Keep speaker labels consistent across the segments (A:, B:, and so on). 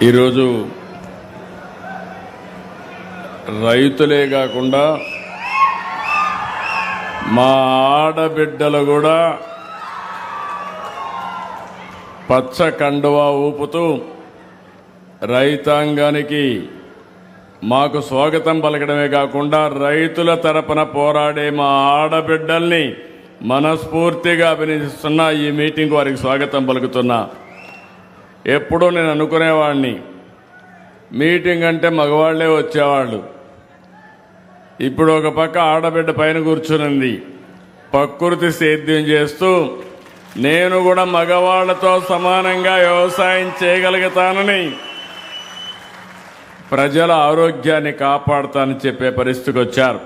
A: ఈరోజు రైతులే కాకుండా మా ఆడబిడ్డలు కూడా పచ్చ కండువా ఊపుతూ రైతాంగానికి మాకు స్వాగతం పలకడమే కాకుండా రైతుల తరపున పోరాడే మా ఆడబిడ్డల్ని మనస్ఫూర్తిగా అభినందిస్తున్నా. ఈ మీటింగ్ వారికి స్వాగతం పలుకుతున్నా. ఎప్పుడూ నేను అనుకునేవాడిని మీటింగ్ అంటే మగవాళ్లే వచ్చేవాళ్ళు. ఇప్పుడు ఒక పక్క ఆడబిడ్డ పైన కూర్చునింది, ప్రకృతి సేద్యం చేస్తూ నేను కూడా మగవాళ్లతో సమానంగా వ్యవసాయం చేయగలుగుతానని, ప్రజల ఆరోగ్యాన్ని కాపాడుతానని చెప్పే పరిస్థితికి వచ్చారు.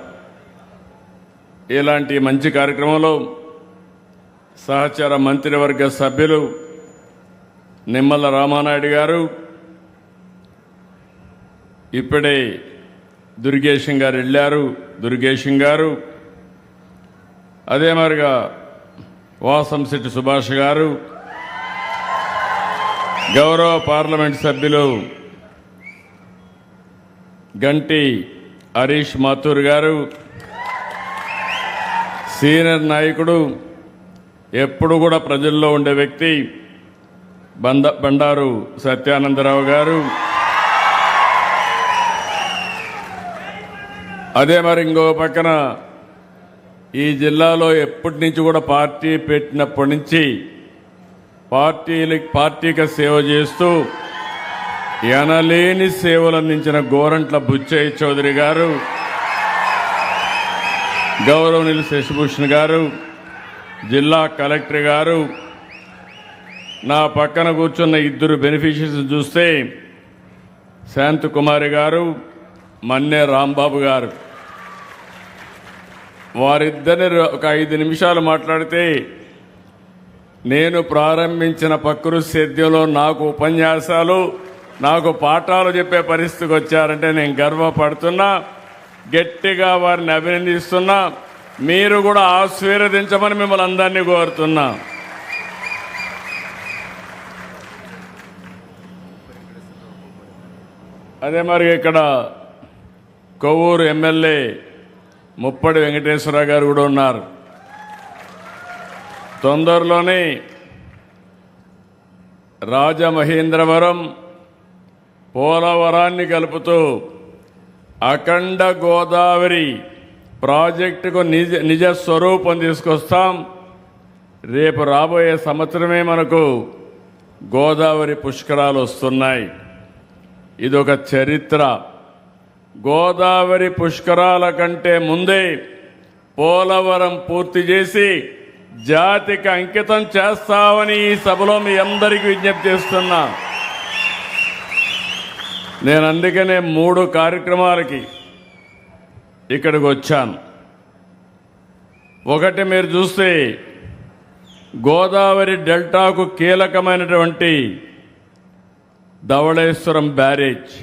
A: ఇలాంటి మంచి కార్యక్రమంలో సహచర మంత్రివర్గ సభ్యులు నిమ్మల రామానాయుడు గారు, ఇప్పుడే దుర్గేశం గారు వెళ్ళారు, దుర్గేశం గారు, అదే మరిగా వాసంశెట్టి సుభాష్ గారు, గౌరవ పార్లమెంట్ సభ్యులు గంటి హరీష్ మాథూర్ గారు, సీనియర్ నాయకుడు, ఎప్పుడు కూడా ప్రజల్లో ఉండే వ్యక్తి బండారు సత్యానందరావు గారు, అదే మరి ఇంకో పక్కన ఈ జిల్లాలో ఎప్పటి నుంచి కూడా పార్టీ పెట్టినప్పటి నుంచి పార్టీకి సేవ చేస్తూ ఎనలేని సేవలు అందించిన గోరంట్ల బుచ్చయ్య చౌదరి గారు, గౌరవనీయులు శశిభూషణ్ గారు, జిల్లా కలెక్టర్ గారు, నా పక్కన కూర్చున్న ఇద్దరు బెనిఫిషరీస్ చూస్తే శాంతకుమారి గారు, మన్నే రాంబాబు గారు, వారిద్దరిని ఒక 5 నిమిషాలు మాట్లాడితే నేను ప్రారంభించిన ప్రకృతి సేద్యంలో నాకు ఉపన్యాసాలు, నాకు పాఠాలు చెప్పే పరిస్థితికి వచ్చారంటే నేను గర్వపడుతున్నా. గట్టిగా వారిని అభినందిస్తున్నా. మీరు కూడా ఆశీర్వదించమని మిమ్మల్ని అందరినీ కోరుతున్నా. అదే మరి ఇక్కడ కొవ్వూరు ఎమ్మెల్యే ముప్పడి వెంకటేశ్వరరావు గారు కూడా ఉన్నారు. తొందరలోనే రాజమహేంద్రవరం పోలవరాన్ని కలుపుతూ అఖండ గోదావరి ప్రాజెక్టుకు నిజ స్వరూపం తీసుకొస్తాం. రేపు రాబోయే సంవత్సరమే మనకు గోదావరి పుష్కరాలు వస్తున్నాయి. ఇదొక చరిత్ర. గోదావరి పుష్కరాల కంటే ముందే పోలవరం పూర్తి చేసి జాతికి అంకితం చేస్తామని ఈ సభలో మీ అందరికీ విజ్ఞప్తి చేస్తున్నా. నేను అందుకనే 3 కార్యక్రమాలకి ఇక్కడికి వచ్చాను. ఒకటి, మీరు చూస్తే గోదావరి డెల్టాకు కీలకమైనటువంటి ధవళేశ్వరం బ్యారేజ్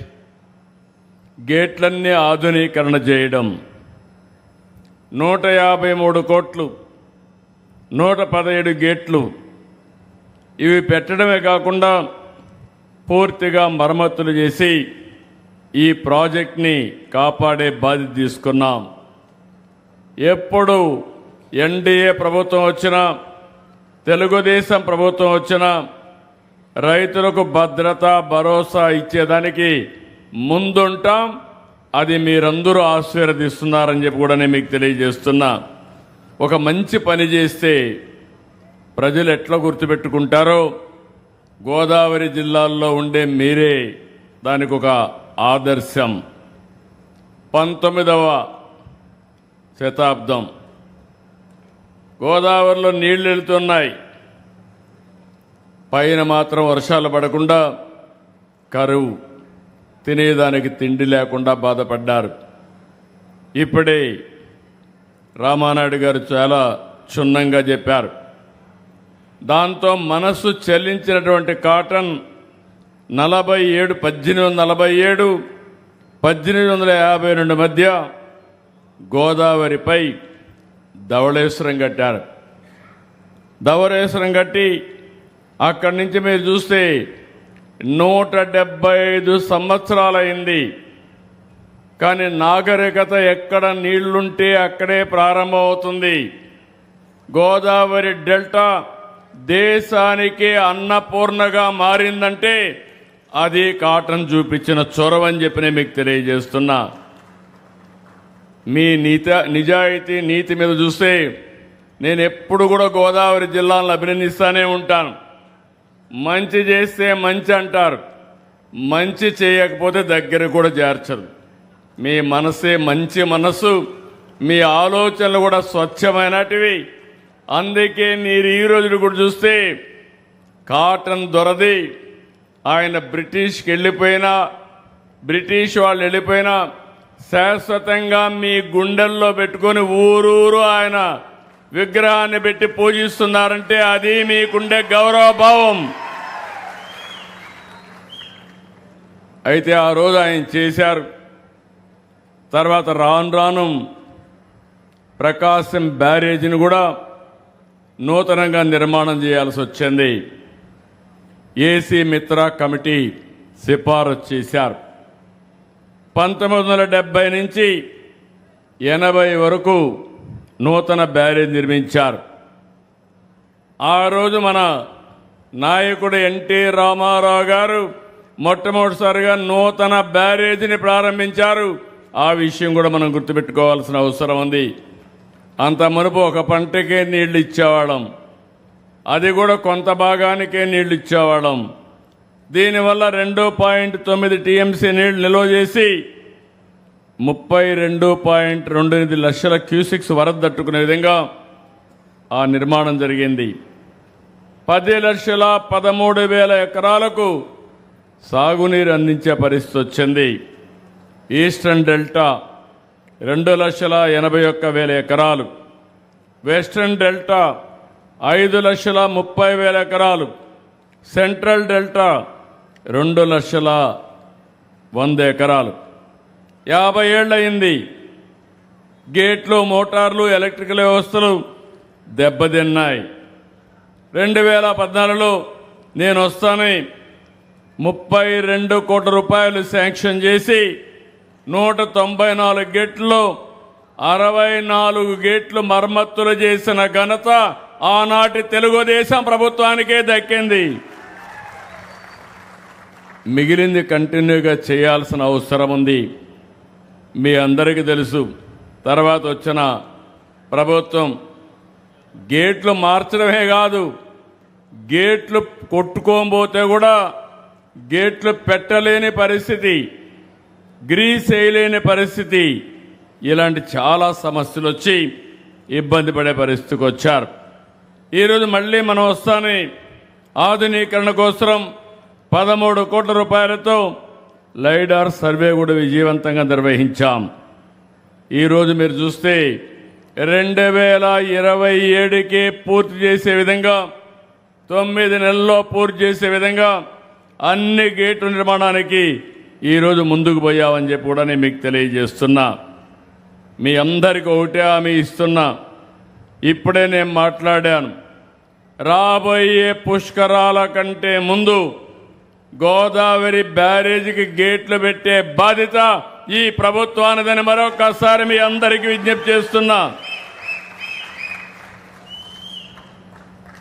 A: గేట్లన్నీ ఆధునీకరణ చేయడం, 153 కోట్లు, 117 గేట్లు ఇవి పెట్టడమే కాకుండా పూర్తిగా మరమ్మతులు చేసి ఈ ప్రాజెక్ట్ని కాపాడే బాధ్యత తీసుకున్నాం. ఎప్పుడు ఎన్డీఏ ప్రభుత్వం వచ్చినా, తెలుగుదేశం ప్రభుత్వం వచ్చినా రైతులకు భద్రత, భరోసా ఇచ్చేదానికి ముందుంటాం. అది మీరందరూ ఆశీర్వదిస్తున్నారని చెప్పి కూడా నేను మీకు తెలియజేస్తున్నా. ఒక మంచి పని చేస్తే ప్రజలు ఎట్లా గుర్తుపెట్టుకుంటారో గోదావరి జిల్లాల్లో ఉండే మీరే దానికి ఒక ఆదర్శం. 19వ శతాబ్దం గోదావరిలో నీళ్లు వెళుతున్నాయి, పైన మాత్రం వర్షాలు పడకుండా కరువు, తినేదానికి తిండి లేకుండా బాధపడ్డారు. ఇప్పుడే రామానాయుడు గారు చాలా క్షుణ్ణంగా చెప్పారు. దాంతో మనస్సు చెల్లించినటువంటి కాటన్ 1847, 1852 మధ్య గోదావరిపై ధవళేశ్వరం కట్టారు. ధవళేశ్వరం కట్టి అక్కడి నుంచి మీరు చూస్తే 175 సంవత్సరాలైంది. కానీ నాగరికత ఎక్కడ నీళ్లుంటే అక్కడే ప్రారంభమవుతుంది. గోదావరి డెల్టా దేశానికి అన్నపూర్ణగా మారిందంటే అది కాటన్ చూపించిన చొరవని చెప్పి నేను మీకు తెలియజేస్తున్నా. మీ నిజాయితీ నీతి మీద చూస్తే నేను ఎప్పుడు కూడా గోదావరి జిల్లాలను అభినందిస్తూనే ఉంటాను. మంచి చేస్తే మంచి అంటారు, మంచి చేయకపోతే దగ్గర కూడా చేర్చరు. మీ మనసే మంచి మనసు, మీ ఆలోచనలు కూడా స్వచ్ఛమైనటివి. అందుకే మీరు ఈ రోజు కూడా చూస్తే కాటన్ దొరది ఆయన బ్రిటిష్కి వెళ్ళిపోయినా, బ్రిటిష్ వాళ్ళు వెళ్ళిపోయినా శాశ్వతంగా మీ గుండెల్లో పెట్టుకొని ఊరూరు ఆయన విగ్రహాన్ని పెట్టి పూజిస్తున్నారంటే అది మీకుండే గౌరవభావం. అయితే ఆ రోజు ఆయన చేశారు. తర్వాత రాను రాను ప్రకాశం బ్యారేజీని కూడా నూతనంగా నిర్మాణం చేయాల్సి వచ్చింది. ఏసీ మిత్రా కమిటీ సిఫారసు చేశారు. 1970 నుంచి 80 వరకు నూతన బ్యారేజ్ నిర్మించారు. ఆ రోజు మన నాయకుడు ఎన్టీ రామారావు గారు మొట్టమొదటిసారిగా నూతన బ్యారేజీని ప్రారంభించారు. ఆ విషయం కూడా మనం గుర్తుపెట్టుకోవాల్సిన అవసరం ఉంది. అంత మునుపు ఒక పంటకే నీళ్లు ఇచ్చేవాళ్ళం, అది కూడా కొంత భాగానికే నీళ్లు ఇచ్చేవాళ్ళం. దీనివల్ల 2.9 టీఎంసీ నీళ్లు నిల్వ చేసి 32.28 లక్షల క్యూసిక్స్ వరద తట్టుకునే విధంగా ఆ నిర్మాణం జరిగింది. 10,13,000 ఎకరాలకు సాగునీరు అందించే పరిస్థితి వచ్చింది. ఈస్టర్న్ డెల్టా 2,81,000 ఎకరాలు, వెస్ట్రన్ డెల్టా 5,30,000 ఎకరాలు, సెంట్రల్ డెల్టా 2,100,000 ఎకరాలు. 50 ఏళ్లయింది. గేట్లు, మోటార్లు, ఎలక్ట్రికల్ వ్యవస్థలు దెబ్బతిన్నాయి. 2014లో నేను వస్తానని 32 కోట్ల రూపాయలు శాంక్షన్ చేసి 194 గేట్లు, 64 గేట్లు మరమ్మతులు చేసిన ఘనత ఆనాటి తెలుగుదేశం ప్రభుత్వానికే దక్కింది. మిగిలింది కంటిన్యూగా చేయాల్సిన అవసరం ఉంది. మీ అందరికీ తెలుసు, తర్వాత వచ్చిన ప్రభుత్వం గేట్లు మార్చడమే కాదు, గేట్లు కొట్టుకోబోతే కూడా గేట్లు పెట్టలేని పరిస్థితి, గ్రీస్ వేయలేని పరిస్థితి, ఇలాంటి చాలా సమస్యలు వచ్చి ఇబ్బంది పడే పరిస్థితికి వచ్చారు. ఈరోజు మళ్ళీ మనం వస్తానే ఆధునీకరణ కోసం 13 కోట్ల రూపాయలతో లైడార్ సర్వే కూడా విజయవంతంగా నిర్వహించాం. ఈరోజు మీరు చూస్తే 2027కే పూర్తి చేసే విధంగా, 9 నెలల్లో పూర్తి చేసే విధంగా అన్ని గేట్ల నిర్మాణానికి ఈరోజు ముందుకు పోయామని చెప్పి కూడా నేను మీకు తెలియజేస్తున్నా. మీ అందరికీ ఒకటే హామీ ఇస్తున్నా. ఇప్పుడే నేను మాట్లాడాను, రాబోయే పుష్కరాల కంటే ముందు గోదావరి బ్యారేజీకి గేట్లు పెట్టే బాధ్యత ఈ ప్రభుత్వానిదని మరొకసారి మీ అందరికీ విజ్ఞప్తి చేస్తున్నా.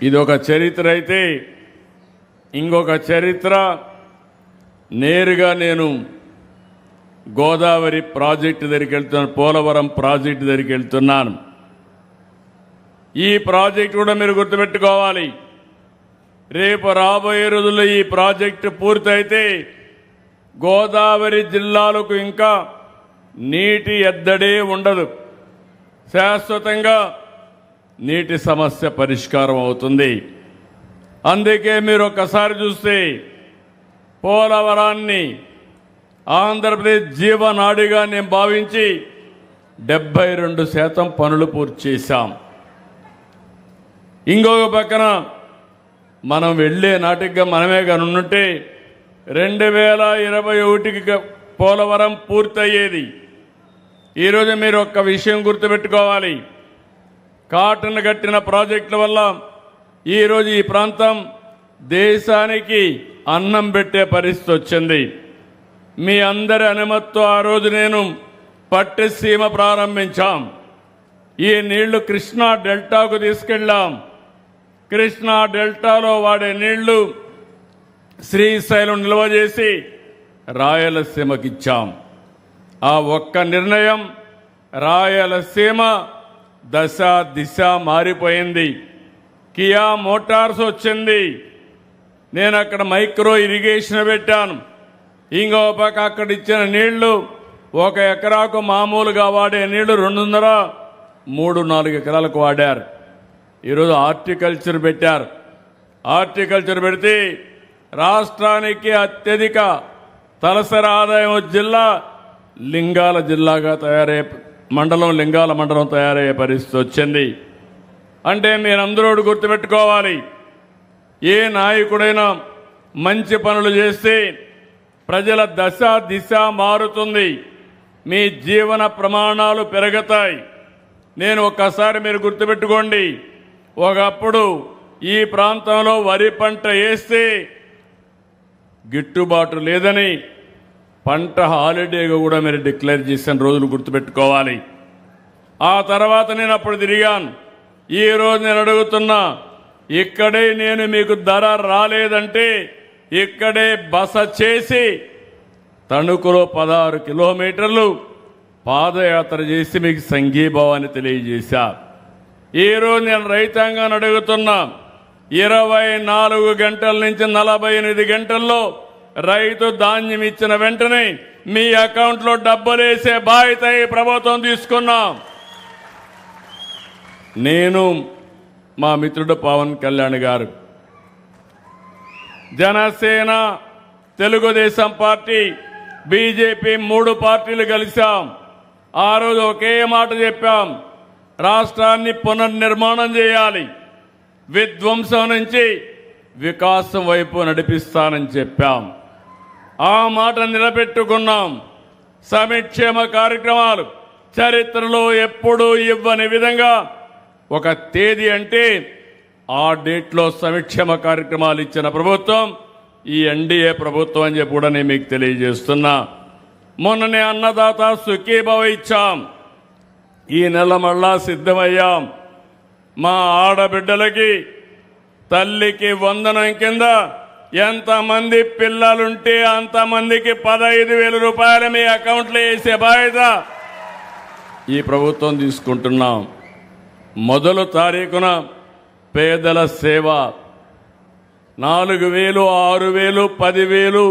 A: ఇదొక చరిత్ర అయితే, ఇంకొక చరిత్ర నేరుగా నేను గోదావరి ప్రాజెక్టు దగ్గరికి వెళ్తున్నాను, పోలవరం ప్రాజెక్టు దగ్గరికి వెళ్తున్నాను. ఈ ప్రాజెక్టు కూడా మీరు గుర్తుపెట్టుకోవాలి. రేపు రాబోయే రోజుల్లో ఈ ప్రాజెక్టు పూర్తయితే గోదావరి జిల్లాలకు ఇంకా నీటి ఎద్దడే ఉండదు. శాశ్వతంగా నీటి సమస్య పరిష్కారం అవుతుంది. అందుకే మీరు ఒక్కసారి చూస్తే పోలవరాన్ని ఆంధ్రప్రదేశ్ జీవనాడిగా నేను భావించి 72% పనులు పూర్తి చేశాం. ఇంకొక పక్కన మనం వెళ్లే నాటిగా మనమే కానుంటే 2021కి పోలవరం పూర్తయ్యేది. ఈరోజు మీరు ఒక్క విషయం గుర్తుపెట్టుకోవాలి, కాటన్ కట్టిన ప్రాజెక్టుల వల్ల ఈరోజు ఈ ప్రాంతం దేశానికి అన్నం పెట్టే పరిస్థితి వచ్చింది. మీ అందరి అనుమతితో ఆ రోజు నేను పట్టిసీమ ప్రారంభించాం. ఈ నీళ్లు కృష్ణా డెల్టాకు తీసుకెళ్ళాం. కృష్ణా డెల్టాలో వాడే నీళ్లు శ్రీశైలం నిల్వ చేసి రాయలసీమకిచ్చాం. ఆ ఒక్క నిర్ణయం రాయలసీమ దశ దిశ మారిపోయింది. కియా మోటార్స్ వచ్చింది. నేను అక్కడ మైక్రో ఇరిగేషన్ పెట్టాను. ఇంకో పక్క అక్కడ ఇచ్చిన నీళ్లు 1 ఎకరాకు మామూలుగా వాడే నీళ్లు 2.5-3-4 ఎకరాలకు వాడారు. ఈరోజు హార్టికల్చర్ పెట్టారు. హార్టికల్చర్ పెడితే రాష్ట్రానికి అత్యధిక తలసరి ఆదాయం జిల్లా లింగాల జిల్లాగా తయారయ్యే లింగాల మండలం తయారయ్యే పరిస్థితి వచ్చింది. అంటే మీరందరూ గుర్తుపెట్టుకోవాలి, ఏ నాయకుడైనా మంచి పనులు చేస్తే ప్రజల దశ దిశ మారుతుంది, మీ జీవన ప్రమాణాలు పెరుగుతాయి. నేను ఒక్కసారి మీరు గుర్తుపెట్టుకోండి, ఒకప్పుడు ఈ ప్రాంతంలో వరి పంట వేస్తే గిట్టుబాటు లేదని పంట హాలిడేగా కూడా మీరు డిక్లేర్ చేసిన రోజులు గుర్తుపెట్టుకోవాలి. ఆ తర్వాత నేను అప్పుడు తిరిగాను. ఈ రోజు నేను అడుగుతున్నా, ఇక్కడే నేను మీకు ధర రాలేదంటే ఇక్కడే బస చేసి తణుకులో 16 కిలోమీటర్లు పాదయాత్ర చేసి మీకు సంఘీభావాన్ని తెలియజేశా. ఈరోజు నేను రైతాంగాన్ని అడుగుతున్నా, 24 గంటల నుంచి 48 గంటల్లో రైతు ధాన్యం ఇచ్చిన వెంటనే మీ అకౌంట్లో డబ్బులు వేసే బాధ్యత ఈ ప్రభుత్వం తీసుకున్నాం. నేను మా మిత్రుడు పవన్ కళ్యాణ్ గారు, జనసేన, తెలుగుదేశం పార్టీ, బీజేపీ 3 పార్టీలు కలిశాం. ఆ రోజు ఒకే మాట చెప్పాం, రాష్ట్రాన్ని పునర్నిర్మాణం చేయాలి, విధ్వంసం నుంచి వికాసం వైపు నడిపిస్తానని చెప్పాం. ఆ మాట నిలబెట్టుకున్నాం. సంక్షేమ కార్యక్రమాలు చరిత్రలో ఎప్పుడూ ఇవ్వని విధంగా ఒక తేదీ అంటే ఆ డేట్లో సంక్షేమ కార్యక్రమాలు ఇచ్చిన ప్రభుత్వం ఈ ఎన్డీఏ ప్రభుత్వం అని చెప్పి కూడా నేను మీకు తెలియజేస్తున్నా. మొన్ననే అన్నదాత సుఖీభవ ఇచ్చాం. ఈ నెల మళ్ళా సిద్ధమయ్యాం. మా ఆడబిడ్డలకి తల్లికి వందనం కింద ఎంతమంది పిల్లలుంటే అంతమందికి 15,000 రూపాయలు మీ అకౌంట్లో వేసే బాధ్యత ఈ ప్రభుత్వం తీసుకుంటున్నాం. మొదలు తారీఖున పేదల సేవ 4,000, 6,000, 10,000,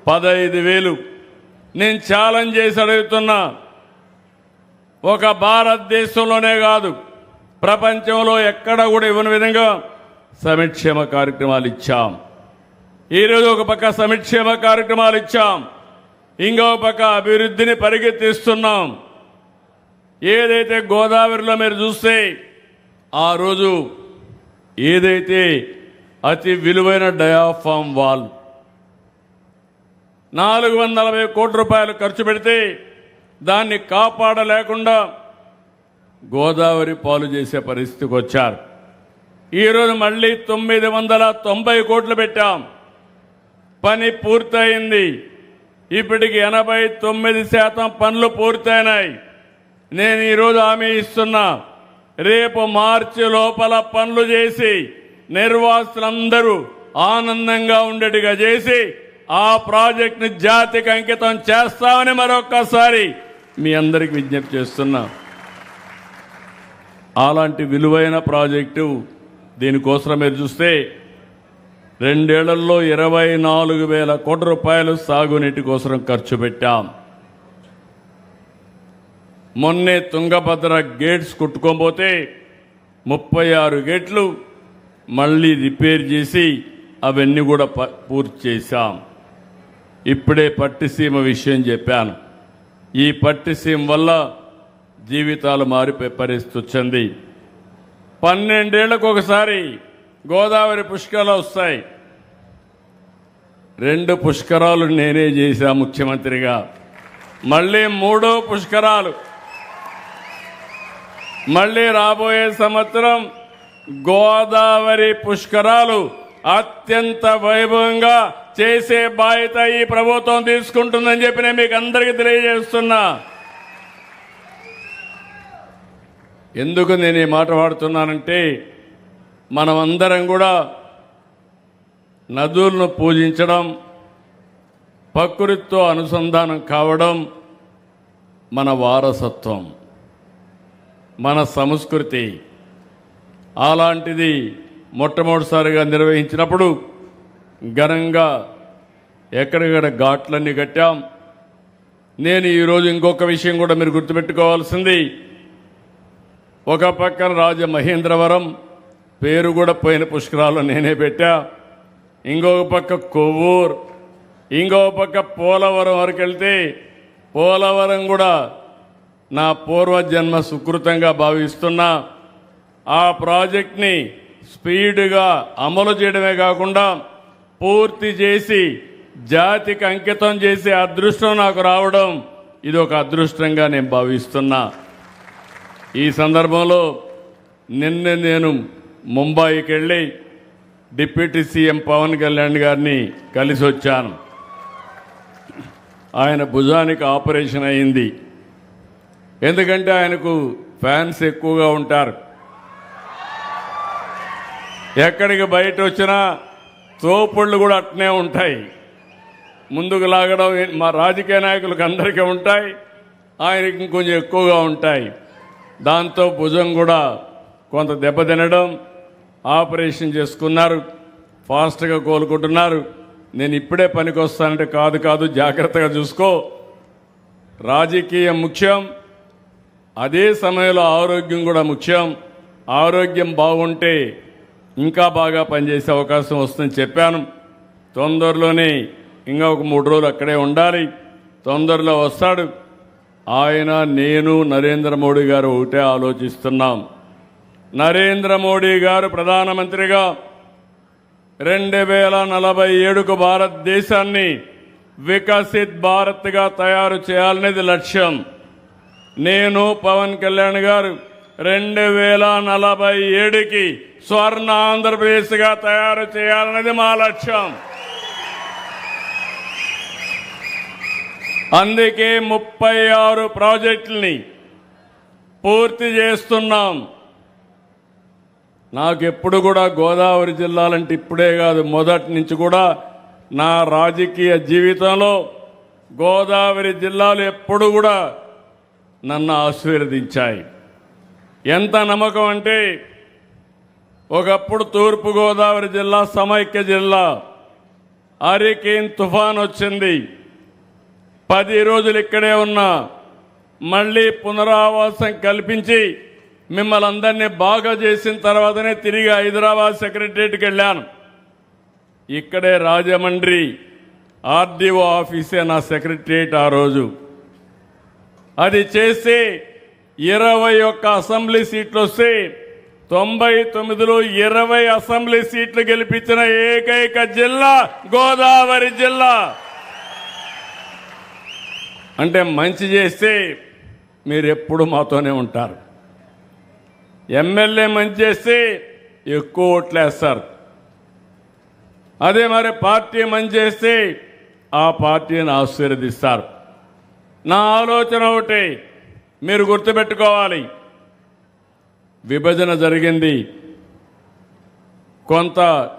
A: 15,000 నేను ఛాలెంజ్ చేసి అడుగుతున్నా. ఒక భారతదేశంలోనే కాదు, ప్రపంచంలో ఎక్కడ కూడా ఇవ్వని విధంగా సంక్షేమ కార్యక్రమాలు ఇచ్చాం. ఈరోజు ఒక పక్క సంక్షేమ కార్యక్రమాలు ఇచ్చాం, ఇంకో పక్క అభివృద్ధిని పరిగెత్తిస్తున్నాం. ఏదైతే గోదావరిలో మీరు చూస్తే ఆ రోజు ఏదైతే అతి విలువైన డయాఫామ్ వాల్ 440 కోట్ల రూపాయలు ఖర్చు పెడితే దాన్ని కాపాడలేకుండా గోదావరి పాలు చేసే పరిస్థితికి వచ్చారు. ఈరోజు మళ్ళీ 990 కోట్లు పెట్టాం. పని పూర్తయింది. ఇప్పటికి 89% పనులు పూర్తయినాయి. నేను ఈరోజు హామీ ఇస్తున్నా, రేపు మార్చి లోపల పనులు చేసి నిర్వాసులందరూ ఆనందంగా ఉండేట్టుగా చేసి ఆ ప్రాజెక్టుని జాతికి అంకితం చేస్తామని మరొక్కసారి మీ అందరికి విజ్ఞప్తి చేస్తున్నా. అలాంటి విలువైన ప్రాజెక్టు దీనికోసం మీరు చూస్తే 2 ఏళ్లలో 24,000 కోట్ల రూపాయలు సాగునీటి కోసం ఖర్చు పెట్టాం. మొన్నే తుంగభద్ర గేట్స్ కొట్టుకోకపోతే 36 గేట్లు మళ్ళీ రిపేర్ చేసి అవన్నీ కూడా పూర్తి చేశాం. ఇప్పుడే పట్టిసీమ విషయం చెప్పాను. ఈ పట్టిసీమ వల్ల జీవితాలు మారిపోయే పరిస్థితి వచ్చింది. 12 ఏళ్లకు ఒకసారి గోదావరి పుష్కరాలు వస్తాయి. 2 పుష్కరాలు నేనే చేశా ముఖ్యమంత్రిగా. మళ్ళీ 3వ పుష్కరాలు, మళ్ళీ రాబోయే సంవత్సరం గోదావరి పుష్కరాలు అత్యంత వైభవంగా చేసే బాధ్యత ఈ ప్రభుత్వం తీసుకుంటుందని చెప్పి నేను మీకు అందరికీ తెలియజేస్తున్నా. ఎందుకు నేను ఈ మాట వాడుతున్నానంటే, మనమందరం కూడా నదులను పూజించడం, ప్రకృతితో అనుసంధానం కావడం మన వారసత్వం, మన సంస్కృతి. అలాంటిది మొట్టమొదటిసారిగా నిర్వహించినప్పుడు ఘనంగా ఎక్కడికక్కడ ఘాట్లన్నీ కట్టాం. నేను ఈరోజు ఇంకొక విషయం కూడా మీరు గుర్తుపెట్టుకోవాల్సింది, ఒక పక్కన రాజమహేంద్రవరం పేరు కూడా పోయిన పుష్కరాలు నేనే పెట్టా, ఇంకొక పక్క కొవ్వూరు, ఇంకొక పక్క పోలవరం వరకు వెళ్తే పోలవరం కూడా నా పూర్వజన్మ సుకృతంగా భావిస్తున్నా. ఆ ప్రాజెక్ట్ని స్పీడ్గా అమలు చేయడమే కాకుండా పూర్తి చేసి జాతికి అంకితం చేసే అదృష్టం నాకు రావడం ఇది ఒక అదృష్టంగా నేను భావిస్తున్నా. ఈ సందర్భంలో నిన్న నేను ముంబాయికి వెళ్ళి డిప్యూటీ సీఎం పవన్ కళ్యాణ్ గారిని కలిసి వచ్చాను. ఆయన భుజానికి ఆపరేషన్ అయింది. ఎందుకంటే ఆయనకు ఫ్యాన్స్ ఎక్కువగా ఉంటారు. ఎక్కడికి బయట వచ్చినా తోపుళ్ళు కూడా అట్నే ఉంటాయి. ముందుకు లాగడం మా రాజకీయ నాయకులకు అందరికీ ఉంటాయి, ఆయనకి ఇంకొంచెం ఎక్కువగా ఉంటాయి. దాంతో భుజం కూడా కొంత దెబ్బతినడం, ఆపరేషన్ చేసుకున్నారు, ఫాస్ట్గా కోలుకుంటున్నారు. నేను ఇప్పుడే పనికి వస్తానంటే కాదు జాగ్రత్తగా చూసుకో. రాజకీయం ముఖ్యం, అదే సమయంలో ఆరోగ్యం కూడా ముఖ్యం. ఆరోగ్యం బాగుంటే ఇంకా బాగా పనిచేసే అవకాశం వస్తుందని చెప్పాను. తొందరలోనే ఇంకా ఒక 3 రోజులు అక్కడే ఉండాలి. తొందరలో వస్తాడు. ఆయన, నేను, నరేంద్ర మోడీ గారు ఒకటే ఆలోచిస్తున్నాం. నరేంద్ర మోడీ గారు ప్రధానమంత్రిగా 2047కు భారతదేశాన్ని వికసిత్ భారత్గా తయారు చేయాలనేది లక్ష్యం. నేను, పవన్ కళ్యాణ్ గారు 2047కి స్వర్ణ ఆంధ్రప్రదేశ్గా తయారు చేయాలనేది మా లక్ష్యం. అందుకే 36 ప్రాజెక్టుల్ని పూర్తి చేస్తున్నాం. నాకెప్పుడు కూడా గోదావరి జిల్లాలంటే ఇప్పుడే కాదు, మొదటి నుంచి కూడా నా రాజకీయ జీవితంలో గోదావరి జిల్లాలు ఎప్పుడు కూడా నన్ను ఆశీర్వదించాయి. ఎంత నమ్మకం అంటే, ఒకప్పుడు తూర్పు గోదావరి జిల్లా సమైక్య జిల్లా, హరికేన్ తుఫాన్ వచ్చింది, 10 రోజులు ఇక్కడే ఉన్నా. మళ్ళీ పునరావాసం కల్పించి మిమ్మల్ని అందరినీ బాగా చేసిన తర్వాతనే తిరిగి హైదరాబాద్ సెక్రటరియట్కి వెళ్ళాను. ఇక్కడే రాజమండ్రి ఆర్డీఓ ఆఫీసే నా సెక్రటరియట్ ఆ రోజు. అది చేసి 21 అసెంబ్లీ సీట్లు వస్తే 99లో 20 అసెంబ్లీ సీట్లు గెలిపించిన ఏకైక జిల్లా గోదావరి జిల్లా. అంటే మంచి చేస్తే మీరు ఎప్పుడు మాతోనే ఉంటారు. ఎమ్మెల్యే మంచి చేస్తే ఎక్కువ ఓట్లేస్తారు. అదే మరి పార్టీ మంచి చేస్తే ఆ పార్టీని ఆశీర్వదిస్తారు. నా ఆలోచన ఒకటి మీరు గుర్తుపెట్టుకోవాలి. విభజన జరిగింది, కొంత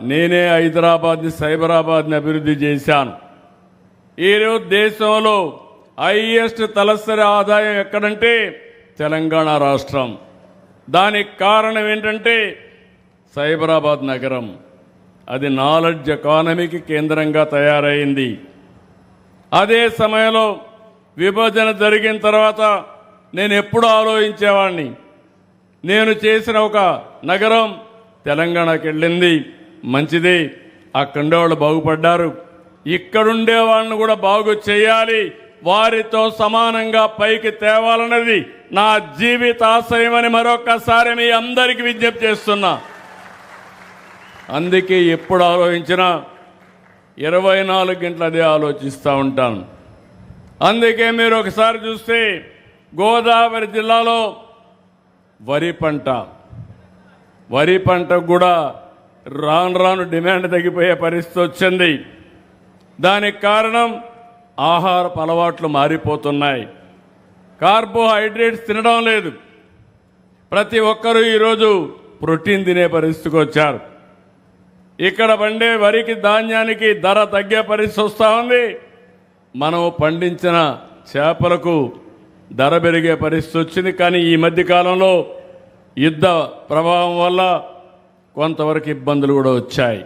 A: నేనే హైదరాబాద్ని, సైబరాబాద్ని అభివృద్ధి చేశాను. ఈరోజు దేశంలో హైయెస్ట్ తలసరి ఆదాయం ఎక్కడంటే తెలంగాణ రాష్ట్రం. దానికి కారణం ఏంటంటే సైబరాబాద్ నగరం. అది నాలెడ్జ్ ఎకానమీకి కేంద్రంగా తయారైంది. అదే సమయంలో విభజన జరిగిన తర్వాత నేను ఎప్పుడు ఆలోచించేవాడిని, నేను చేసిన ఒక నగరం తెలంగాణకి వెళ్ళింది, మంచిది, అక్కడుండే వాళ్ళు బాగుపడ్డారు, ఇక్కడుండే వాళ్ళని కూడా బాగు చేయాలి, వారితో సమానంగా పైకి తేవాలన్నది నా జీవిత ఆశయమని మరొకసారి మీ అందరికీ విజ్ఞప్తి చేస్తున్నా. అందుకే ఎప్పుడు ఆలోచించినా 24 గంటలు అదే ఆలోచిస్తూ ఉంటాను. అందుకే మీరు ఒకసారి చూస్తే గోదావరి జిల్లాలో వరి పంట కూడా రాను రాను డిమాండ్ తగ్గిపోయే పరిస్థితి వచ్చింది. దానికి కారణం ఆహారపు అలవాట్లు మారిపోతున్నాయి. కార్బోహైడ్రేట్స్ తినడం లేదు. ప్రతి ఒక్కరూ ఈరోజు ప్రోటీన్ తినే పరిస్థితికి వచ్చారు. ఇక్కడ పండే వరికి ధాన్యానికి ధర తగ్గే పరిస్థితి వస్తూ ఉంది. మనం పండించిన చేపలకు ధర పెరిగే పరిస్థితి వచ్చింది. కానీ ఈ మధ్య కాలంలో యుద్ధ ప్రభావం వల్ల కొంతవరకు ఇబ్బందులు కూడా వచ్చాయి.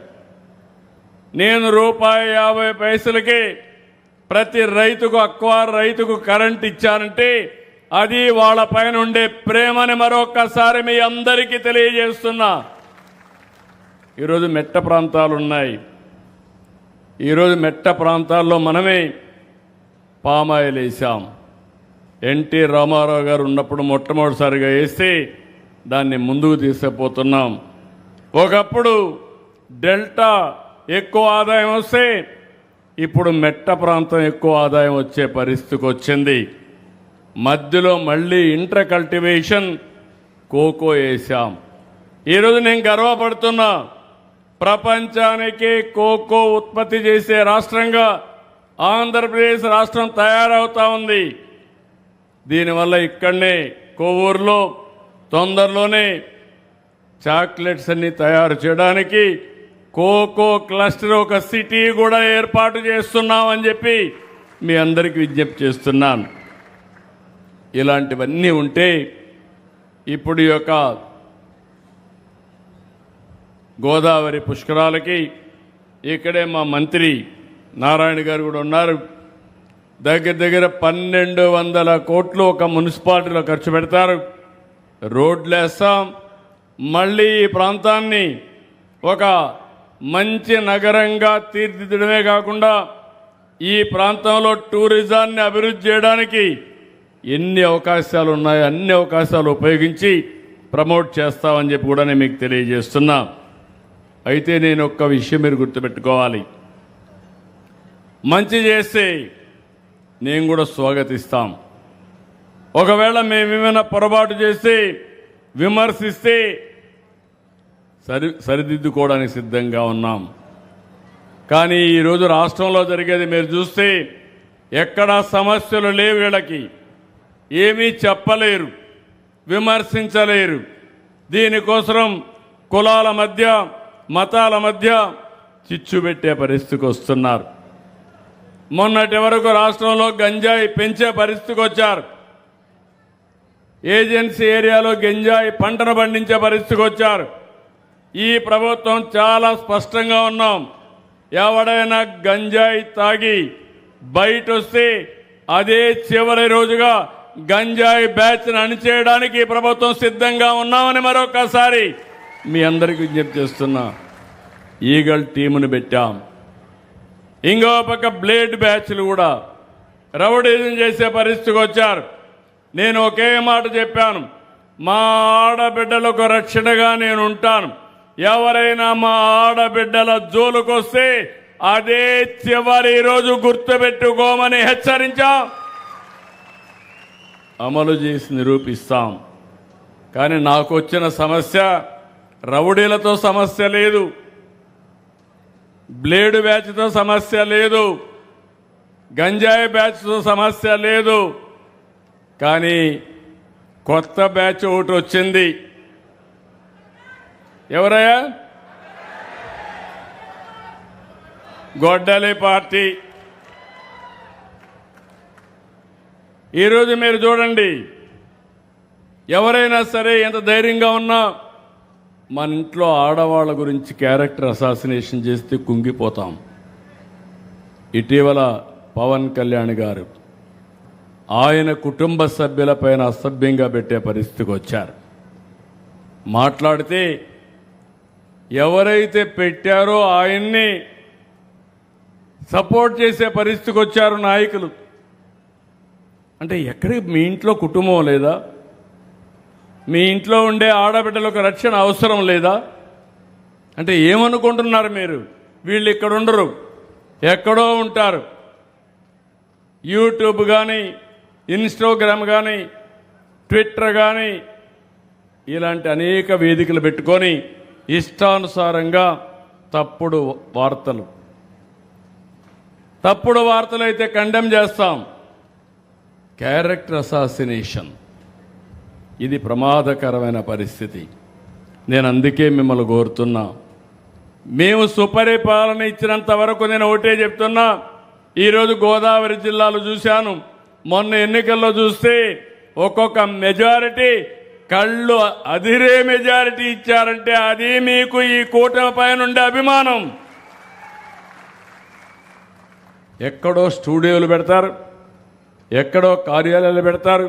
A: నేను ₹1.50 ప్రతి రైతుకు రైతుకు కరెంట్ ఇచ్చానంటే అది వాళ్ళ పైన ఉండే ప్రేమని మరొక్కసారి మీ అందరికీ తెలియజేస్తున్నా. ఈరోజు మెట్ట ప్రాంతాలు ఉన్నాయి. ఈరోజు మెట్ట ప్రాంతాల్లో మనమే పామాయిల్ వేసాం. ఎన్టీ రామారావు గారు ఉన్నప్పుడు మొట్టమొదటిసారిగా వేస్తే దాన్ని ముందుకు తీసుకుపోతున్నాం. ఒకప్పుడు డెల్టా ఎక్కువ ఆదాయం వస్తే ఇప్పుడు మెట్ట ప్రాంతం ఎక్కువ ఆదాయం వచ్చే పరిస్థితికి వచ్చింది. మధ్యలో మళ్ళీ ఇంటర్ కల్టివేషన్ కోకో వేసాం. ఈరోజు నేను గర్వపడుతున్నా, ప్రపంచానికి కోకో ఉత్పత్తి చేసే రాష్ట్రంగా ఆంధ్రప్రదేశ్ రాష్ట్రం తయారవుతా ఉంది. దీనివల్ల ఇక్కడనే కోవూరులో తొందరలోనే చాక్లెట్స్ అన్ని తయారు చేయడానికి కోకో క్లస్టర్ ఒక సిటీ కూడా ఏర్పాటు చేస్తున్నామని చెప్పి మీ అందరికీ విజ్ఞప్తి చేస్తున్నాను. ఇలాంటివన్నీ ఉంటే ఇప్పుడు ఈ యొక్క గోదావరి పుష్కరాలకి ఇక్కడే మా మంత్రి నారాయణ గారు కూడా ఉన్నారు. దగ్గర దగ్గర 1200 కోట్లు ఒక మున్సిపాలిటీలో ఖర్చు పెడతారు. రోడ్లు వేస్తాం. మళ్ళీ ఈ ప్రాంతాన్ని ఒక మంచి నగరంగా తీర్చిదిద్దడమే కాకుండా ఈ ప్రాంతంలో టూరిజాన్ని అభివృద్ధి చేయడానికి ఎన్ని అవకాశాలు ఉన్నాయో అన్ని అవకాశాలు ఉపయోగించి ప్రమోట్ చేస్తామని చెప్పి కూడా నేను మీకు తెలియజేస్తున్నా. అయితే నేను ఒక్క విషయం మీరు గుర్తుపెట్టుకోవాలి, మంచి చేస్తే నేను కూడా స్వాగతిస్తాం. ఒకవేళ మేమేమైనా పొరపాటు చేస్తే విమర్శిస్తే సరిదిద్దుకోవడానికి సిద్ధంగా ఉన్నాం. కానీ ఈరోజు రాష్ట్రంలో జరిగేది మీరు చూస్తే ఎక్కడా సమస్యలు లేవు. వీళ్ళకి ఏమీ చెప్పలేరు, విమర్శించలేరు. దీనికోసం కులాల మధ్య మతాల మధ్య చిచ్చు పెట్టే పరిస్థితికి వస్తున్నారు. మొన్నటి వరకు రాష్ట్రంలో గంజాయి పెంచే పరిస్థితికి వచ్చారు. ఏజెన్సీ ఏరియాలో గంజాయి పంటను పండించే పరిస్థితికి వచ్చారు. ఈ ప్రభుత్వం చాలా స్పష్టంగా ఉన్నాం. ఎవడైనా గంజాయి తాగి బయట వస్తే అదే చివరి రోజుగా గంజాయి బ్యాచ్ను అణిచేయడానికి ఈ ప్రభుత్వం సిద్ధంగా ఉన్నామని మరొకసారి మీ అందరికీ విజ్ఞప్తి చేస్తున్నా. ఈగల్ టీమును పెట్టాం. ఇంకో పక్క బ్లేడ్ బ్యాచ్లు కూడా రౌడీజం చేసే పరిస్థితికి వచ్చారు. నేను ఒకే మాట చెప్పాను, మా ఆడబిడ్డలకు రక్షణగా నేను ఉంటాను. ఎవరైనా మా ఆడబిడ్డల జోలుకొస్తే అదే చివరి రోజు గుర్తుపెట్టుకోమని హెచ్చరించాం. అమలు చేసి నిరూపిస్తాం. కానీ నాకు వచ్చిన సమస్య రౌడీలతో సమస్య లేదు, బ్లేడ్ బ్యాచ్తో సమస్య లేదు, గంజాయి బ్యాచ్తో సమస్య లేదు. కానీ కొత్త బ్యాచ్ ఒకటి వచ్చింది. ఎవరయ్యా? గొడ్డలి పార్టీ. ఈరోజు మీరు చూడండి, ఎవరైనా సరే ఎంత ధైర్యంగా ఉన్నా మన ఇంట్లో ఆడవాళ్ళ గురించి క్యారెక్టర్ అసాసినేషన్ చేస్తే కుంగిపోతాం. ఇటీవల పవన్ కళ్యాణ్ గారు ఆయన కుటుంబ సభ్యులపైన అసభ్యంగా పెట్టే పరిస్థితికి వచ్చారు. మాట్లాడితే ఎవరైతే పెట్టారో ఆయన్ని సపోర్ట్ చేసే పరిస్థితికి వచ్చారు నాయకులు. అంటే ఎక్కడికి మీ ఇంట్లో కుటుంబం లేదా? మీ ఇంట్లో ఉండే ఆడబిడ్డలకు రక్షణ అవసరం లేదా? అంటే ఏమనుకుంటున్నారు మీరు? వీళ్ళు ఇక్కడ ఉండరు, ఎక్కడో ఉంటారు. యూట్యూబ్ కానీ, ఇన్స్టాగ్రామ్ కానీ, ట్విట్టర్ కానీ ఇలాంటి అనేక వేదికలు పెట్టుకొని ఇష్టానుసారంగా తప్పుడు వార్తలు అయితే కండెమ్ చేస్తాం. క్యారెక్టర్ అసాసినేషన్ ఇది ప్రమాదకరమైన పరిస్థితి. నేను అందుకే మిమ్మల్ని కోరుతున్నా, మేము సుపరిపాలన ఇచ్చినంత వరకు నేను ఒకటే చెప్తున్నా. ఈరోజు గోదావరి జిల్లాలో చూశాను, మొన్న ఎన్నికల్లో చూస్తే ఒక్కొక్క మెజారిటీ కళ్ళు అదిరే మెజారిటీ ఇచ్చారంటే అది మీకు ఈ కూటమి పైన ఉండే అభిమానం. ఎక్కడో స్టూడియోలు పెడతారు, ఎక్కడో కార్యాలయాలు పెడతారు.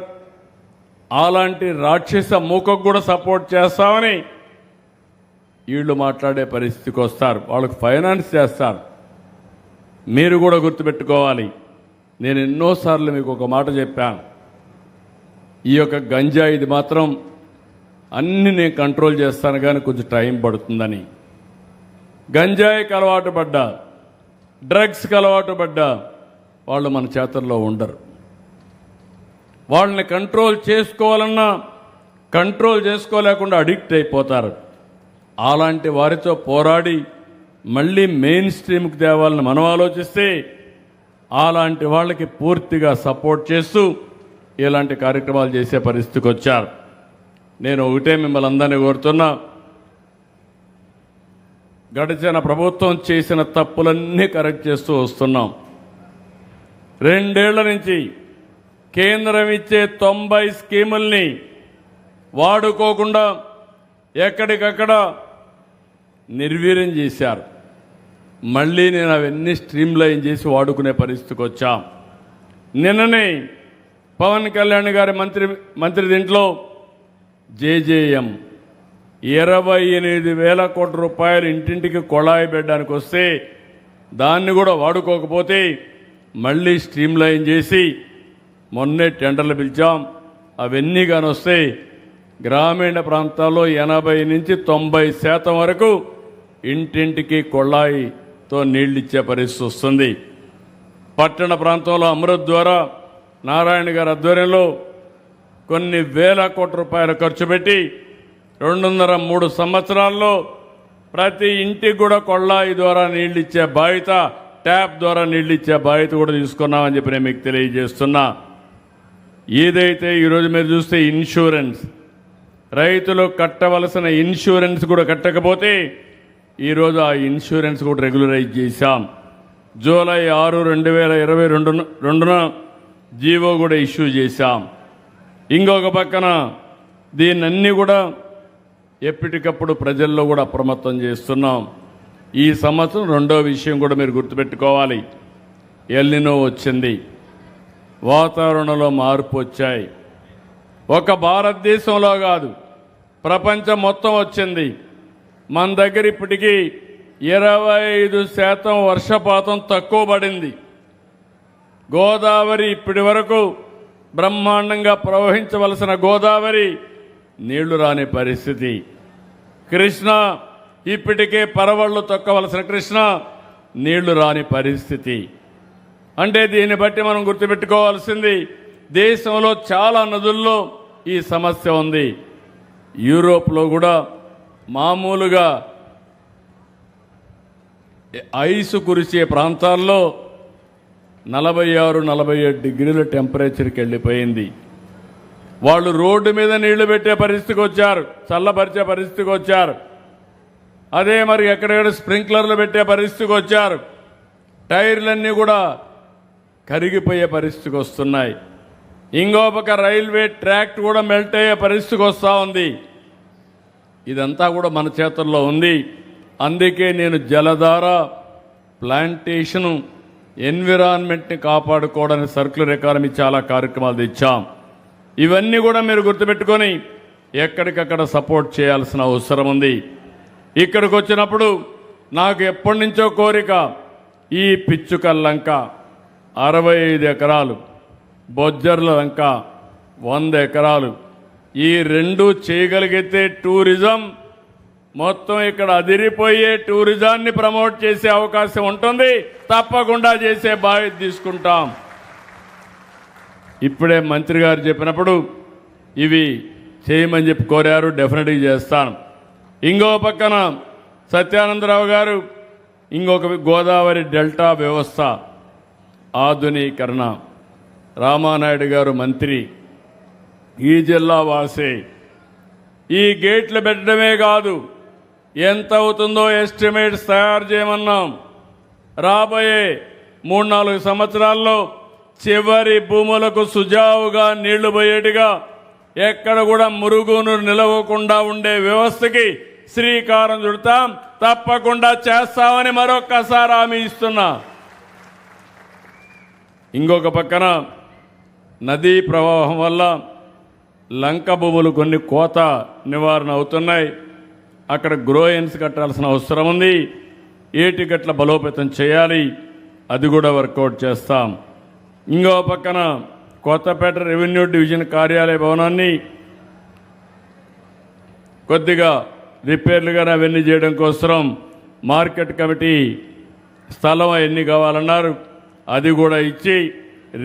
A: అలాంటి రాక్షస మూకకు కూడా సపోర్ట్ చేస్తామని వీళ్ళు మాట్లాడే పరిస్థితికి వస్తారు. వాళ్ళకు ఫైనాన్స్ చేస్తారు. మీరు కూడా గుర్తుపెట్టుకోవాలి, నేను ఎన్నోసార్లు మీకు ఒక మాట చెప్పాను, ఈ యొక్క గంజా ఇది మాత్రం అన్ని నేను కంట్రోల్ చేస్తాను కానీ కొంచెం టైం పడుతుందని. గంజాయికి అలవాటు పడ్డా, డ్రగ్స్కి అలవాటు పడ్డా వాళ్ళు మన చేతుల్లో ఉండరు. వాళ్ళని కంట్రోల్ చేసుకోవాలన్నా కంట్రోల్ చేసుకోలేకుండా అడిక్ట్ అయిపోతారు. అలాంటి వారితో పోరాడి మళ్ళీ మెయిన్ స్ట్రీమ్కి తేవాలని మనం ఆలోచిస్తే అలాంటి వాళ్ళకి పూర్తిగా సపోర్ట్ చేస్తూ ఇలాంటి కార్యక్రమాలు చేసే పరిస్థితికి వచ్చారు. నేను ఒకటే మిమ్మల్ని అందరినీ కోరుతున్నా, గడిచిన ప్రభుత్వం చేసిన తప్పులన్నీ కరెక్ట్ చేస్తూ వస్తున్నాం. 2 ఏళ్ల నుంచి కేంద్రం ఇచ్చే 90 స్కీముల్ని వాడుకోకుండా ఎక్కడికక్కడ నిర్వీర్యం చేశారు. మళ్ళీ నేను అవన్నీ స్ట్రీమ్లైన్ చేసి వాడుకునే పరిస్థితికి వచ్చాం. నిన్ననే పవన్ కళ్యాణ్ గారి మంత్రి దీంట్లో జేజేఎం 28,000 కోట్ల రూపాయలు ఇంటింటికి కొళాయి పెట్టడానికి వస్తే దాన్ని కూడా వాడుకోకపోతే మళ్ళీ స్ట్రీమ్లైన్ చేసి మొన్నే టెండర్లు పిలిచాం. అవన్నీ కానీ వస్తే గ్రామీణ ప్రాంతాల్లో 80 నుంచి 90% వరకు ఇంటింటికి కొళాయితో నీళ్ళు ఇచ్చే పరిస్థితి వస్తుంది. పట్టణ ప్రాంతంలో అమృత్ ద్వారా నారాయణ గారి ఆధ్వర్యంలో కొన్ని వేల కోట్ల రూపాయలు ఖర్చు పెట్టి 2.5-3 సంవత్సరాల్లో ప్రతి ఇంటికి కూడా కొళాయి ద్వారా నీళ్ళు ఇచ్చే బాధ్యత, ట్యాప్ ద్వారా నీళ్ళు ఇచ్చే బాధ్యత కూడా తీసుకున్నామని చెప్పి నేను మీకు తెలియజేస్తున్నా. ఏదైతే ఈరోజు మీరు చూస్తే ఇన్సూరెన్స్, రైతులు కట్టవలసిన ఇన్సూరెన్స్ కూడా కట్టకపోతే ఈరోజు ఆ ఇన్సూరెన్స్ కూడా రెగ్యులరైజ్ చేశాం. జూలై 6, 2022 జీవో కూడా ఇష్యూ చేశాం. ఇంకొక పక్కన దీన్నన్నీ కూడా ఎప్పటికప్పుడు ప్రజల్లో కూడా అప్రమత్తం చేస్తున్నాం. ఈ సంవత్సరం రెండో విషయం కూడా మీరు గుర్తుపెట్టుకోవాలి, ఎల్నినో వచ్చింది, వాతావరణంలో మార్పు వచ్చాయి. ఒక భారతదేశంలో కాదు, ప్రపంచం మొత్తం వచ్చింది. మన దగ్గర ఇప్పటికీ 25% వర్షపాతం తక్కువ పడింది. గోదావరి ఇప్పటి వరకు బ్రహ్మాండంగా ప్రవహించవలసిన గోదావరి నీళ్లు రాని పరిస్థితి. కృష్ణా ఇప్పటికే పరవళ్లు తొక్కవలసిన కృష్ణా నీళ్లు రాని పరిస్థితి. అంటే దీన్ని బట్టి మనం గుర్తుపెట్టుకోవాల్సింది, దేశంలో చాలా నదుల్లో ఈ సమస్య ఉంది. యూరోప్లో కూడా మామూలుగా ఐసు కురిసే ప్రాంతాల్లో 46-47 డిగ్రీల టెంపరేచర్కి వెళ్ళిపోయింది. వాళ్ళు రోడ్డు మీద నీళ్లు పెట్టే పరిస్థితికి వచ్చారు, చల్లబరిచే పరిస్థితికి వచ్చారు. అదే మరి ఎక్కడెక్కడ స్ప్రింక్లర్లు పెట్టే పరిస్థితికి వచ్చారు. టైర్లన్నీ కూడా కరిగిపోయే పరిస్థితికి వస్తున్నాయి. ఇంకొక రైల్వే ట్రాక్ కూడా మెల్ట్ అయ్యే పరిస్థితికి వస్తూ ఉంది. ఇదంతా కూడా మన చేతుల్లో ఉంది. అందుకే నేను జలధార, ప్లాంటేషను, ఎన్విరాన్మెంట్ని కాపాడుకోవడానికి సర్క్యులర్ ఎకానమీ చాలా కార్యక్రమాలు తెచ్చాం. ఇవన్నీ కూడా మీరు గుర్తుపెట్టుకొని ఎక్కడికక్కడ సపోర్ట్ చేయాల్సిన అవసరం ఉంది. ఇక్కడికి వచ్చినప్పుడు నాకు ఎప్పటి నుంచో కోరిక, ఈ పిచ్చుకల్ లంక 65 ఎకరాలు, బొజ్జర్ల లంక 100 ఎకరాలు, ఈ 2 చేయగలిగితే టూరిజం మొత్తం ఇక్కడ అదిరిపోయే టూరిజాన్ని ప్రమోట్ చేసే అవకాశం ఉంటుంది. తప్పకుండా చేసే బాధ్యత తీసుకుంటాం. ఇప్పుడే మంత్రి గారు చెప్పినప్పుడు ఇవి చేయమని చెప్పి కోరారు, డెఫినెట్గా చేస్తాను. ఇంకో పక్కన సత్యానందరావు గారు ఇంకొక గోదావరి డెల్టా వ్యవస్థ ఆధునీకరణ, రామానాయుడు గారు మంత్రి, ఈ జిల్లా వాసే. ఈ గేట్లు పెట్టడమే కాదు, ఎంత అవుతుందో ఎస్టిమేట్స్ తయారు చేయమన్నాం. రాబోయే 3-4 సంవత్సరాల్లో చివరి భూములకు సుజావుగా నీళ్లు పోయేట్టుగా, ఎక్కడ కూడా మురుగును నిలవకుండా ఉండే వ్యవస్థకి శ్రీకారం చుడతాం. తప్పకుండా చేస్తామని మరొక్కసారి హామీ ఇస్తున్నా. ఇంకొక పక్కన నదీ ప్రవాహం వల్ల లంక భూములు కొన్ని కోత నివారణ అవుతున్నాయి. అక్కడ గ్రోయన్స్ కట్టాల్సిన అవసరం ఉంది. ఏటిగట్ల బలోపేతం చేయాలి, అది కూడా వర్కౌట్ చేస్తాం. ఇంకో పక్కన కొత్తపేట రెవెన్యూ డివిజన్ కార్యాలయ భవనాన్ని కొద్దిగా రిపేర్లుగా అవన్నీ చేయడం కోసం మార్కెట్ కమిటీ స్థలం ఎన్ని కావాలన్నారు, అది కూడా ఇచ్చి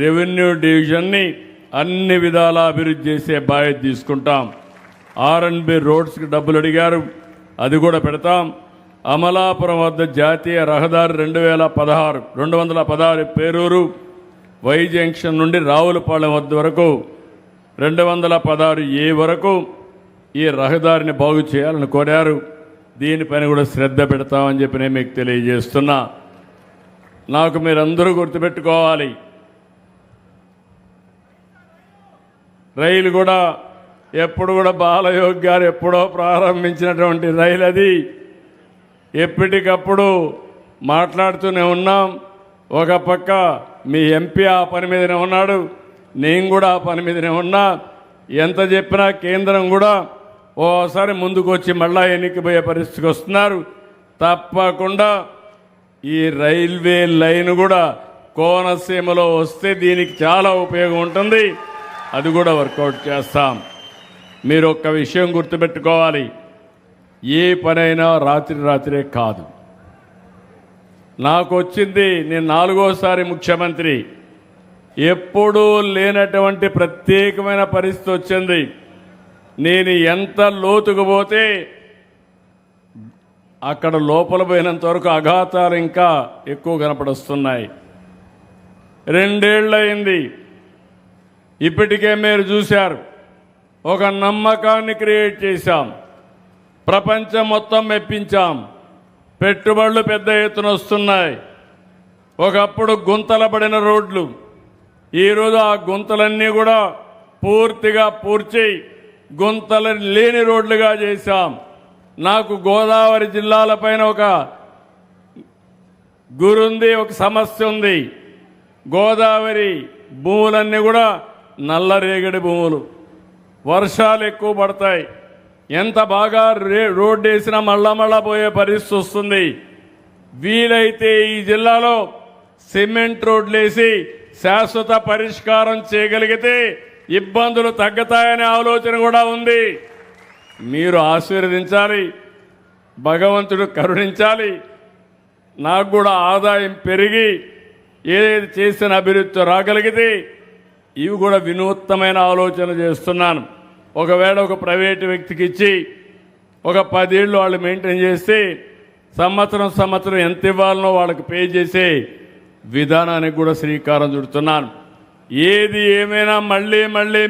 A: రెవెన్యూ డివిజన్ని అన్ని విధాలా అభివృద్ధి చేసే బాధ్యత తీసుకుంటాం. R&B రోడ్స్కి డబ్బులు అడిగారు, అది కూడా పెడతాం. అమలాపురం వద్ద జాతీయ రహదారి 216 పేరూరు వై జంక్షన్ నుండి రావులపాలెం వద్ద వరకు 216A వరకు ఈ రహదారిని బాగు చేయాలని కోరారు. దీనిపైన కూడా శ్రద్ధ పెడతామని చెప్పి నేను మీకు తెలియజేస్తున్నా. నాకు మీరందరూ గుర్తుపెట్టుకోవాలి, రైలు కూడా ఎప్పుడు కూడా బాలయోగి గారు ఎప్పుడో ప్రారంభించినటువంటి రైలు అది. ఎప్పటికప్పుడు మాట్లాడుతూనే ఉన్నాం. ఒక పక్క మీ ఎంపీ ఆ పని మీదనే ఉన్నాడు, నేను కూడా ఆ పని మీదనే ఉన్నా. ఎంత చెప్పినా కేంద్రం కూడా ఓసారి ముందుకు వచ్చి మళ్ళా ఎన్నికపోయే పరిస్థితికి వస్తున్నారు. తప్పకుండా ఈ రైల్వే లైన్ కూడా కోనసీమలో వస్తే దీనికి చాలా ఉపయోగం ఉంటుంది, అది కూడా వర్కౌట్ చేస్తాం. మీరు ఒక్క విషయం గుర్తుపెట్టుకోవాలి, ఏ పనైనా రాత్రే కాదు. నాకు వచ్చింది, నేను 4వసారి ముఖ్యమంత్రి, ఎప్పుడూ లేనటువంటి ప్రత్యేకమైన పరిస్థితి వచ్చింది. నేను ఎంత లోతుకు పోతే అక్కడ లోపల పోయినంత వరకు అఘాతాలు ఇంకా ఎక్కువ కనపడొస్తున్నాయి. 2 ఏళ్ళు అయింది, ఇప్పటికే మీరు చూశారు. ఒక నమ్మకాన్ని క్రియేట్ చేశాం, ప్రపంచం మొత్తం మెప్పించాం, పెట్టుబడులు పెద్ద ఎత్తున వస్తున్నాయి. ఒకప్పుడు గుంతల పడిన రోడ్లు, ఈరోజు ఆ గుంతలన్నీ కూడా పూర్తిగా పూడ్చి గుంతలు లేని రోడ్లుగా చేశాం. నాకు గోదావరి జిల్లాలపైన ఒక గురుంది, ఒక సమస్య ఉంది. గోదావరి భూములన్నీ కూడా నల్లరేగడి భూములు, వర్షాలు ఎక్కువ పడతాయి. ఎంత బాగా రోడ్డు వేసినా మళ్ళా పోయే పరిస్థితి వస్తుంది. వీలైతే ఈ జిల్లాలో సిమెంట్ రోడ్లు వేసి శాశ్వత పరిష్కారం చేయగలిగితే ఇబ్బందులు తగ్గుతాయనే ఆలోచన కూడా ఉంది. మీరు ఆశీర్వదించాలి, భగవంతుడు కరుణించాలి. నాకు కూడా ఆదాయం పెరిగి ఏదైతే చేసిన అభివృద్ధి రాగలిగితే ఇవి కూడా వినూత్నమైన ఆలోచన చేస్తున్నాను. ఒకవేళ ఒక ప్రైవేటు వ్యక్తికి ఇచ్చి ఒక 10 ఏళ్ళు వాళ్ళు మెయింటైన్ చేస్తే సంవత్సరం ఎంత ఇవ్వాలనో వాళ్ళకి పే చేసే విధానానికి కూడా శ్రీకారం చుడుతున్నాను. ఏది ఏమైనా మళ్ళీ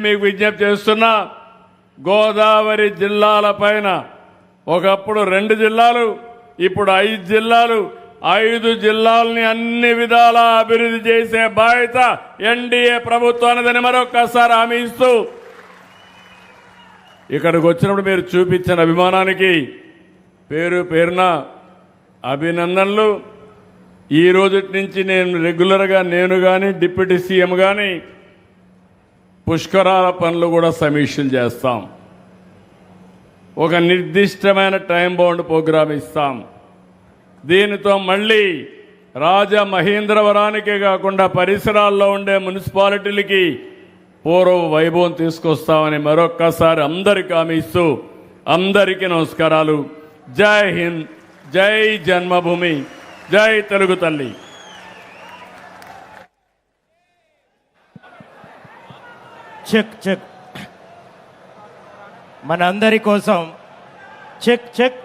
A: మీకు విజ్ఞప్తి చేస్తున్నా, గోదావరి జిల్లాల పైన ఒకప్పుడు 2 జిల్లాలు, ఇప్పుడు 5 జిల్లాలు, 5 జిల్లాలని అన్ని విధాలా అభివృద్ధి చేసే బాధ్యత ఎన్డీఏ ప్రభుత్వానిదని మరొక్కసారి హామీ ఇస్తూ, ఇక్కడికి వచ్చినప్పుడు మీరు చూపించిన అభిమానానికి పేరున అభినందనలు. ఈ రోజు నుంచి నేను రెగ్యులర్గా నేను కానీ డిప్యూటీ సీఎం కానీ పుష్కరాల పనులు కూడా సమీక్షలు చేస్తాం. ఒక నిర్దిష్టమైన టైం బౌండ్ ప్రోగ్రాం ఇస్తాం. దీనితో మళ్ళీ రాజమహేంద్రవరానికే కాకుండా పరిసరాల్లో ఉండే మున్సిపాలిటీలకి పూర్వ వైభవం తీసుకొస్తామని మరొక్కసారి అందరికీ హామీ ఇస్తూ అందరికీ నమస్కారాలు. జై హింద్, జై జన్మభూమి, జై తెలుగు తల్లి.
B: చెక్ మనందరి కోసం చెక్ చెక్